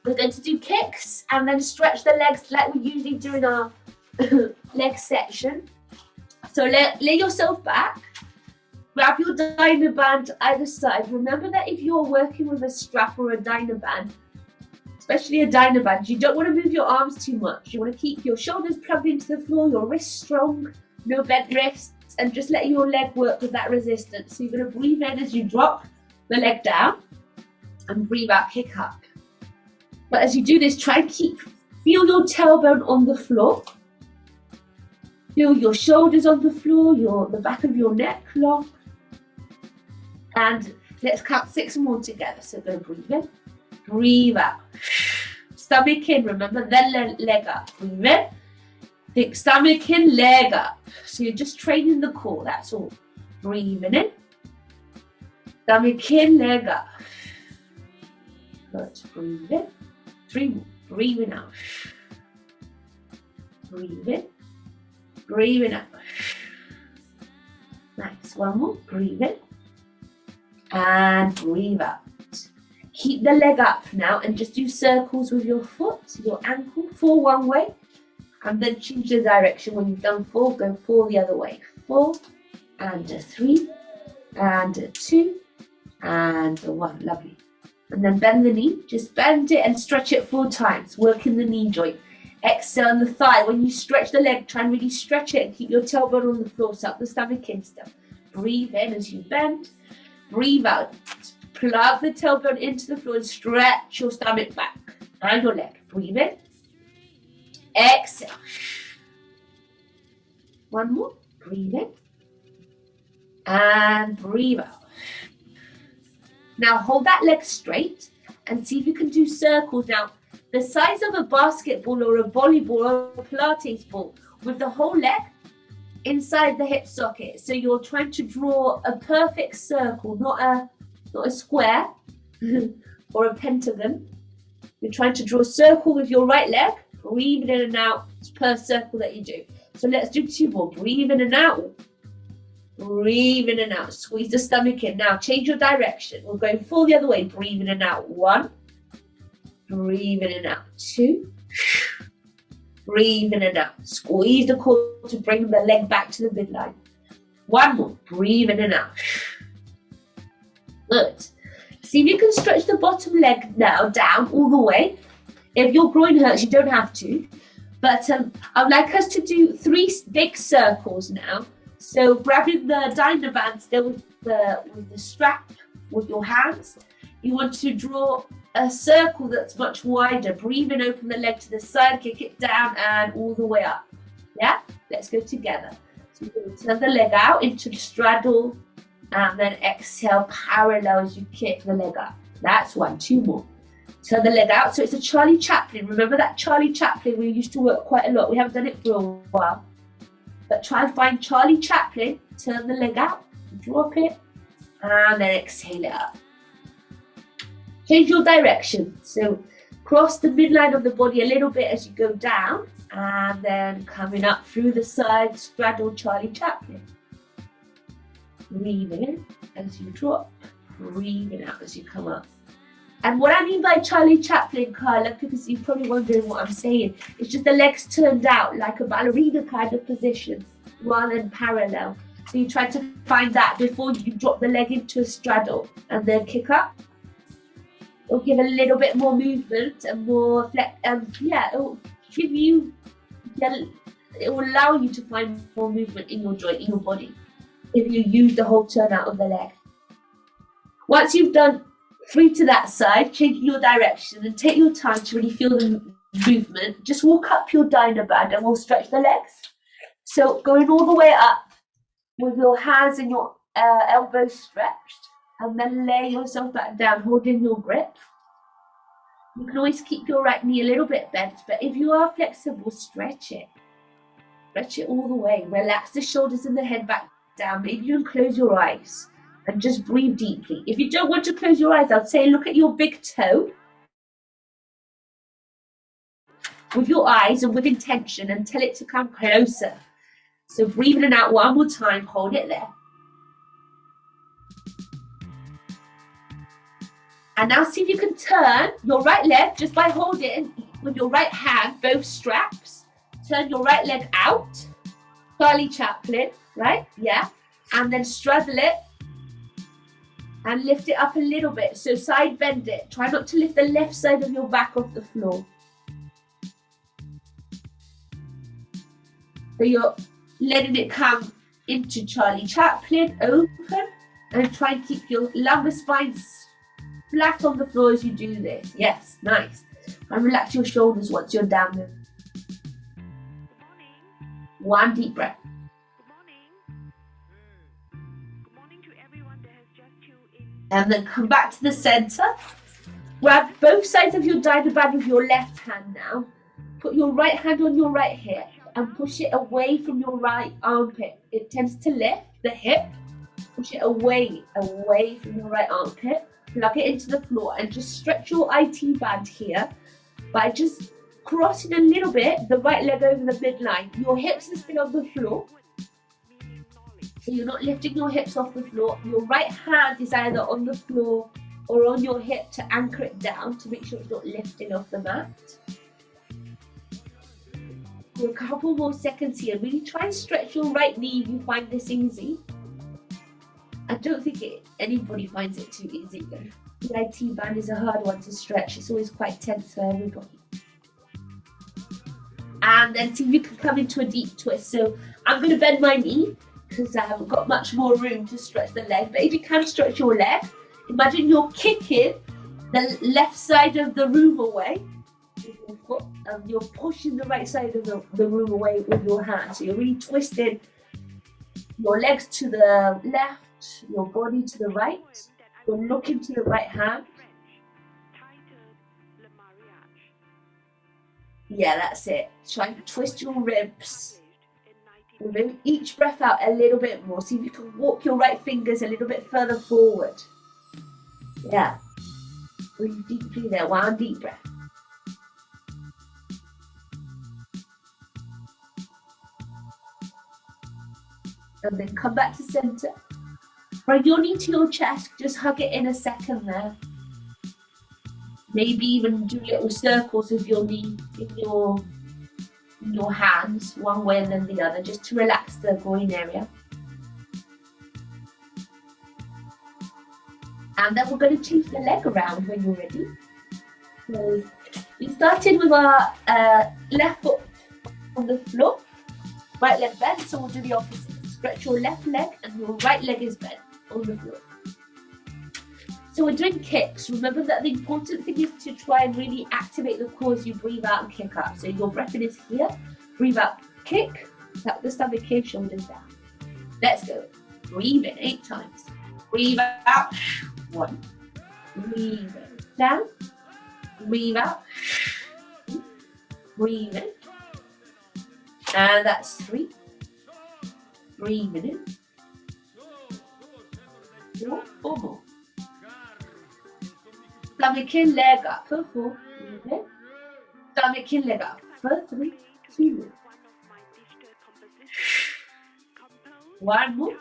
We're going to do kicks and then stretch the legs like we usually do in our leg section. So lay yourself back, grab your dyno band either side. Remember that if you're working with a strap or a dyno band, especially a dyno band, you don't want to move your arms too much. You want to keep your shoulders plugged into the floor, your wrists strong, no bent wrists, and just let your leg work with that resistance. So you're going to breathe in as you drop the leg down and breathe out, kick up. But as you do this, try and feel your tailbone on the floor. Feel your shoulders on the floor, the back of your neck long. And let's count 6 more together. So go breathe in, breathe out. Stomach in, remember, then leg up. Breathe in, think stomach in, leg up. So you're just training the core, that's all. Breathing in, stomach in, leg up. Good, breathe in. 3 more, breathing out. Breathe in, breathing out. Nice, 1 more, breathe in. And breathe out. Keep the leg up now and just do circles with your foot, your ankle, 4 one way. And then change the direction. When you've done 4, go 4 the other way. 4 and a 3 and a 2 and a 1. Lovely. And then bend the knee. Just bend it and stretch it 4 times. Working the knee joint. Exhale on the thigh. When you stretch the leg, try and really stretch it and keep your tailbone on the floor. So up the stomach in still. Breathe in as you bend. Breathe out. Plug the tailbone into the floor and stretch your stomach back and your leg. Breathe in. Exhale. 1 more. Breathe in. And breathe out. Now hold that leg straight and see if you can do circles. Now, the size of a basketball or a volleyball or a Pilates ball with the whole leg inside the hip socket. So you're trying to draw a perfect circle, not a square or a pentagon. You're trying to draw a circle with your right leg, breathing in and out per circle that you do. So let's do 2 more. Breathe in and out. Breathe in and out. Squeeze the stomach in. Now change your direction. We're going full the other way. Breathe in and out. 1. Breathe in and out. 2. Breathe in and out. Squeeze the core to bring the leg back to the midline. 1 more. Breathe in and out. Good. See if you can stretch the bottom leg now down all the way. If your groin hurts, you don't have to. But I would like us to do 3 big circles now. So grabbing the dyno band still with the strap with your hands. You want to draw a circle that's much wider. Breathe in, open the leg to the side, kick it down and all the way up. Yeah? Let's go together. So you're going to turn the leg out into the straddle and then exhale parallel as you kick the leg up. That's 1. 2 more. Turn the leg out. So it's a Charlie Chaplin. Remember that Charlie Chaplin? We used to work quite a lot. We haven't done it for a while. But try and find Charlie Chaplin. Turn the leg out. Drop it. And then exhale it up. Change your direction. So cross the midline of the body a little bit as you go down. And then coming up through the side, straddle Charlie Chaplin. Breathing in as you drop, breathing out as you come up. And what I mean by Charlie Chaplin, Carla, because you're probably wondering what I'm saying, it's just the legs turned out like a ballerina kind of position rather than parallel. So you try to find that before you drop the leg into a straddle and then kick up. It'll give a little bit more movement and more flex. It'll give you, it will allow you to find more movement in your joint, in your body, if you use the whole turn out of the leg. Once you've done 3 to that side, changing your direction and take your time to really feel the movement. Just walk up your Dynaband and we'll stretch the legs. So going all the way up with your hands and your elbows stretched, and then lay yourself back down, holding your grip. You can always keep your right knee a little bit bent, but if you are flexible, stretch it. Stretch it all the way. Relax the shoulders and the head back down. Maybe you can close your eyes and just breathe deeply. If you don't want to close your eyes, I'd say look at your big toe with your eyes and with intention and tell it to come closer. So breathe in and out one more time, hold it there. And now see if you can turn your right leg just by holding with your right hand, both straps. Turn your right leg out, Charlie Chaplin, right? Yeah. And then straddle it and lift it up a little bit. So side bend it. Try not to lift the left side of your back off the floor. So you're letting it come into Charlie Chaplin, open, and try and keep your lumbar spine flat on the floor as you do this. Yes, nice. And relax your shoulders once you're down there. One deep breath. And then come back to the center. Grab both sides of your Dynaband with your left hand now. Put your right hand on your right hip and push it away from your right armpit. It tends to lift the hip. Push it away from your right armpit. Plug it into the floor and just stretch your IT band here by just crossing a little bit the right leg over the midline. Your hips are still on the floor. So you're not lifting your hips off the floor. Your right hand is either on the floor or on your hip to anchor it down to make sure it's not lifting off the mat. For a couple more seconds here, really try and stretch your right knee if you find this easy. I don't think anybody finds it too easy though. The IT band is a hard one to stretch. It's always quite tense for everybody. And then see if you can come into a deep twist. So I'm going to bend my knee because I haven't got much more room to stretch the leg. But if you can stretch your leg, imagine you're kicking the left side of the room away with your foot, and you're pushing the right side of the room away with your hand. So you're really twisting your legs to the left, your body to the right. You're looking to the right hand. Yeah, that's it. Try to twist your ribs. With each breath out a little bit more. See if you can walk your right fingers a little bit further forward. Yeah. Breathe deeply there. One deep breath. And then come back to center. Bring your knee to your chest. Just hug it in a second there. Maybe even do little circles with your knee in your hands, one way and then the other, just to relax the groin area. And then we're going to change the leg around when you're ready. So we started with our left foot on the floor, right leg bent, so we'll do the opposite. Stretch your left leg and your right leg is bent on the floor. So we're doing kicks. Remember that the important thing is to try and really activate the core as you breathe out and kick up. So your breath in is here, breathe out, kick, tap the stomach here, shoulders down. Let's go. Breathe in 8 times. Breathe out, 1. Breathe in, down. Breathe out. Breathe in. And that's 3. Breathe in. 4 more. Stomach in, leg up for 4. Breathe in. Stomach in, leg up for 3. 2 more. 1 more.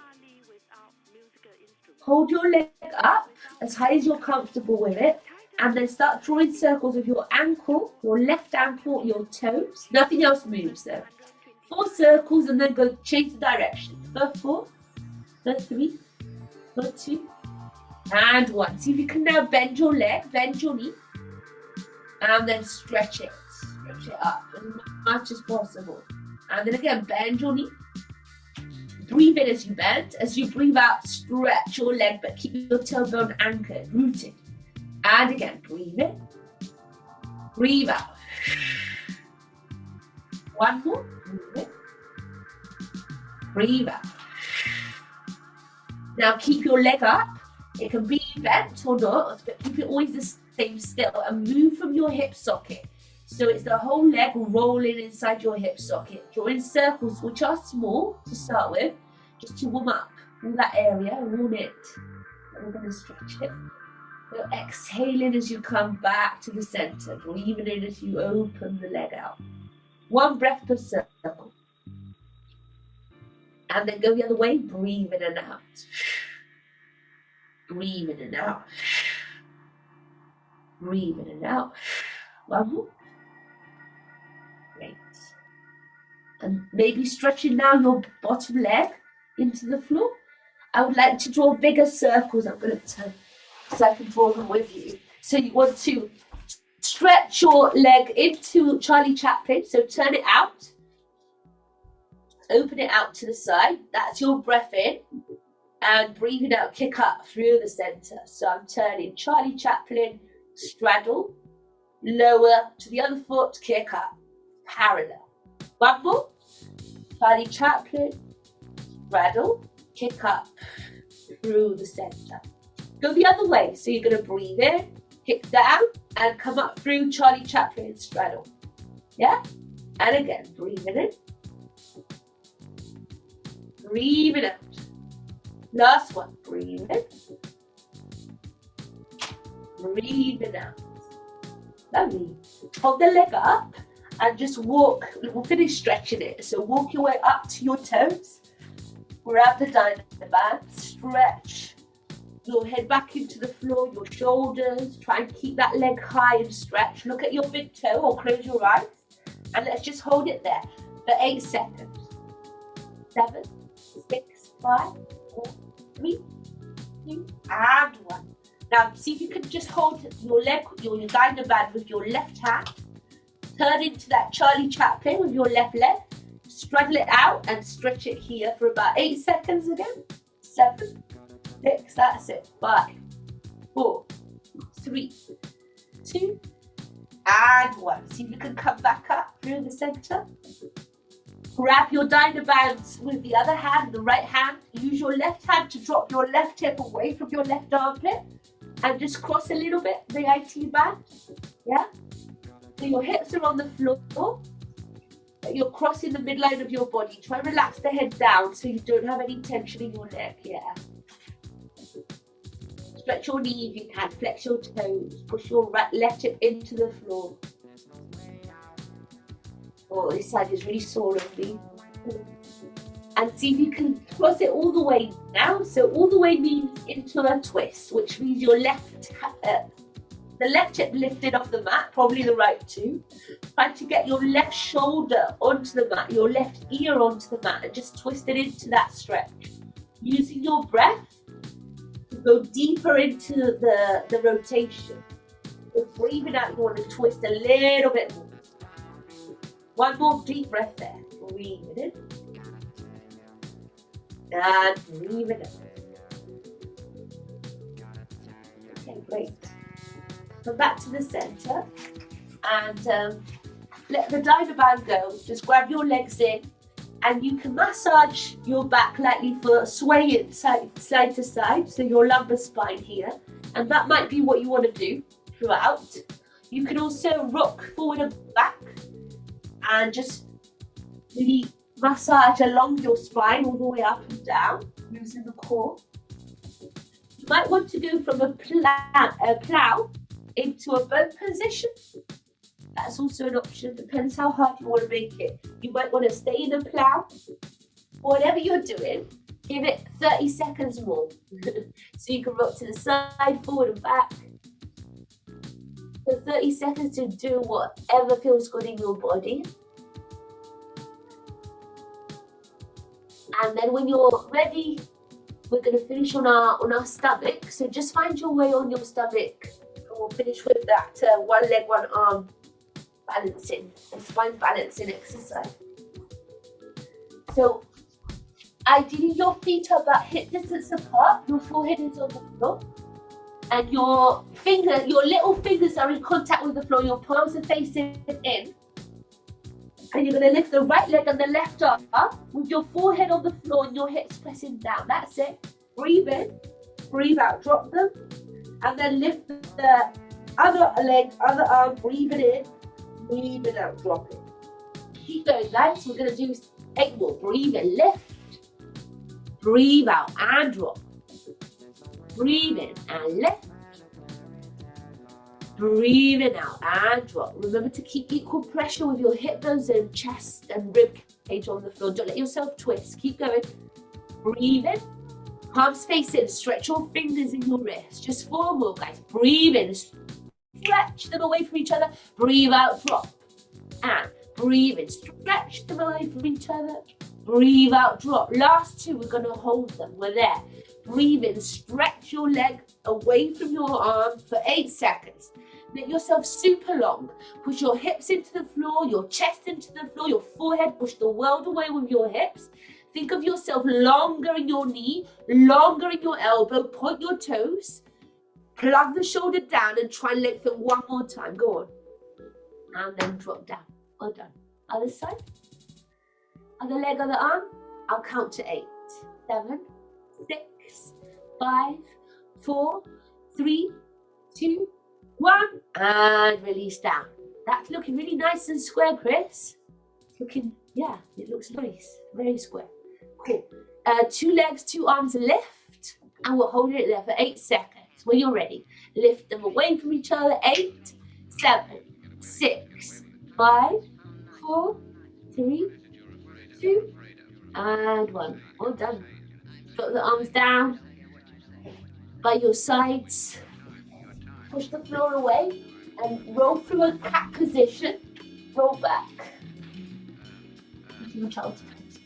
hold your leg up as high as you're comfortable with it, and then start drawing circles with your ankle, your left ankle, your toes. Nothing else moves though. 4 circles, and then go change the direction. For 4, for 3, for 2, and 1. See if you can now bend your leg, bend your knee, and then stretch it up as much as possible. And then again, bend your knee. Breathe in as you bend. As you breathe out, stretch your leg, but keep your tailbone anchored, rooted. And again, breathe in. Breathe out. One more. Breathe in. Breathe out. Now keep your leg up. It can be bent or not, but keep it always the same still, and move from your hip socket. So it's the whole leg rolling inside your hip socket, drawing circles, which are small to start with, just to warm up all that area, warm it. And we're going to stretch it. You're exhaling as you come back to the center, breathing in as you open the leg out. 1 breath per circle. And then go the other way, breathe in and out. Breathe in and out. Breathe in and out. 1 more. Great. And maybe stretching now your bottom leg into the floor. I would like to draw bigger circles. I'm going to turn so I can draw them with you. So you want to stretch your leg into Charlie Chaplin. So turn it out. Open it out to the side. That's your breath in. And breathing out, kick up through the center. So I'm turning Charlie Chaplin, straddle, lower to the other foot, kick up, parallel. 1 more. Charlie Chaplin, straddle, kick up through the center. Go the other way. So you're going to breathe in, kick down, and come up through Charlie Chaplin, straddle. Yeah? And again, breathing in. Breathing out. Last one, breathe in. Breathe it out. Lovely. Hold the leg up and just walk. We'll finish stretching it. So walk your way up to your toes. Grab the band, stretch. Your head back into the floor, your shoulders. Try and keep that leg high and stretch. Look at your big toe or close your eyes. And let's just hold it there for 8 seconds. 7, 6, 5, 4, 3, 2, and 1. Now, see if you can just hold your leg, your band with your left hand. Turn into that Charlie Chaplin with your left leg. Straddle it out and stretch it here for about 8 seconds again. 7, 6, that's it. 5, 4, 3, 2, and 1. See if you can come back up through the center. Grab your bands with the other hand, the right hand. Use your left hand to drop your left hip away from your left armpit. And just cross a little bit the IT band. Yeah? So your hips are on the floor. You're crossing the midline of your body. Try and relax the head down so you don't have any tension in your neck. Yeah. Stretch your knee if you can. Flex your toes. Push your left hip into the floor. Oh, this side is really sore of me. And see if you can cross it all the way now. So all the way means into a twist, which means your the left hip lifted off the mat, probably the right too. Try to get your left shoulder onto the mat, your left ear onto the mat, and just twist it into that stretch. Using your breath to go deeper into the rotation. With breathing out, you want to twist a little bit more. 1 more deep breath there. Breathe it in. And breathe it out. Okay, great. Come back to the center and let the band go. Just grab your legs in and you can massage your back lightly for sway it side to side. So your lumbar spine here. And that might be what you want to do throughout. You can also rock forward and back and just really massage along your spine all the way up and down, using the core. You might want to go from a plow into a bow position. That's also an option, depends how hard you want to make it. You might want to stay in a plow. Whatever you're doing, Give it 30 seconds more. So you can rock to the side, forward and back. For 30 seconds to do whatever feels good in your body. And then when you're ready, we're going to finish on our stomach. So just find your way on your stomach. And we'll finish with that one leg, one arm balancing and spine balancing exercise. So ideally your feet are about hip distance apart, your forehead is on the floor, and your little fingers are in contact with the floor, your palms are facing in. And you're going to lift the right leg and the left arm up with your forehead on the floor and your hips pressing down. That's it. Breathe in, breathe out, drop them. And then lift the other leg, other arm, breathing in, breathing out, drop it. Keep going, guys. We're going to do 8 more. Breathe in, lift. Breathe out and drop. Breathe in and lift. Breathing out and drop. Remember to keep equal pressure with your hip bones and chest and rib cage on the floor. Don't let yourself twist. Keep going. Breathe in. Palms face in. Stretch your fingers in your wrists. Just 4 more, guys. Breathe in. Stretch them away from each other. Breathe out. Drop. And breathe in. Stretch them away from each other. Breathe out. Drop. Last 2. We're going to hold them. We're there. Breathe in. Stretch your leg away from your arm for 8 seconds. Make yourself super long. Push your hips into the floor, your chest into the floor, your forehead, push the world away with your hips. Think of yourself longer in your knee, longer in your elbow, point your toes, plug the shoulder down and try and lengthen one more time. Go on. And then drop down. Well done. Other side. Other leg, other arm. I'll count to 8. 7, 6, 5, 4, 3, 2, 1, and release down. That's looking really nice and square, Chris. It's looking, yeah, it looks nice. Very square. Cool. 2 legs, 2 arms, lift. And we'll hold it there for 8 seconds. When you're ready, lift them away from each other. 8, 7, 6, 5, 4, 3, 2, and 1. All done. Put the arms down by your sides. Push the floor away and roll through a cat position. Roll back. Into your child's pose.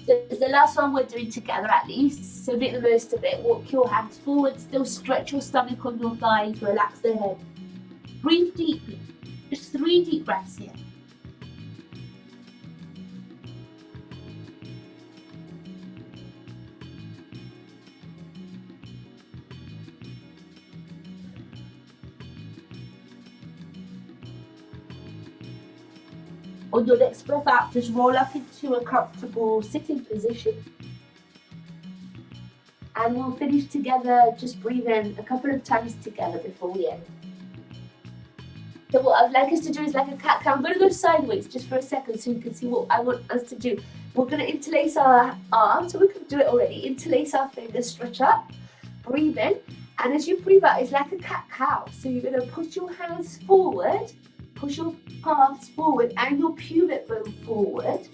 So it's the last one we're doing together at least. So make the most of it. Walk your hands forward. Still stretch your stomach on your thighs. Relax the head. Breathe deeply. Just 3 deep breaths here. On your next breath out, just roll up into a comfortable sitting position. And we'll finish together, just breathe in a couple of times together before we end. So what I'd like us to do is like a cat-cow. I'm going to go sideways just for a second so you can see what I want us to do. We're going to interlace our arms, so we can do it already. Interlace our fingers, stretch up, breathe in. And as you breathe out, it's like a cat-cow. So you're going to push your hands forward, push your palms forward and your pubic bone forward,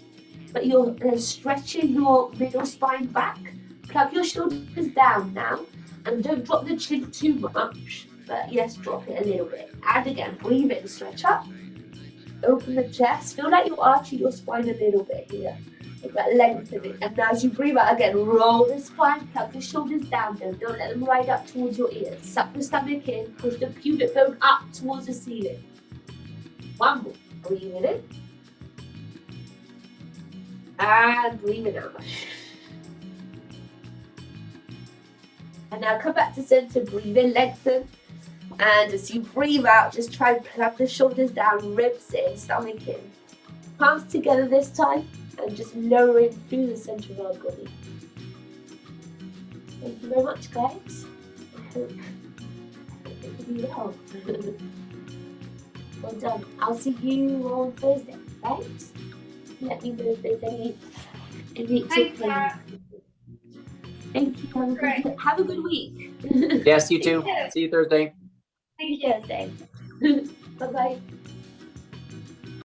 but you're stretching your middle spine back. Plug your shoulders down now and don't drop the chin too much, but yes, drop it a little bit. And again, breathe in, stretch up, open the chest, feel like you're arching your spine a little bit here, but lengthen it. And now as you breathe out again, roll the spine, plug the shoulders down, don't let them ride up towards your ears. Suck the stomach in, push the pubic bone up towards the ceiling. 1 more. Breathing in. And breathing out. And now come back to center, breathe in, lengthen. And as you breathe out, just try and plug the shoulders down, ribs in, stomach in. Palms together this time, and just lowering through the center of our body. Thank you very much, guys. I hope it will be well. Well done. I'll see you on Thursday, right? Let me know if there's any tips. Thank you. Have a good week. Yes, you too. See you Thursday. See you Thursday. Bye-bye.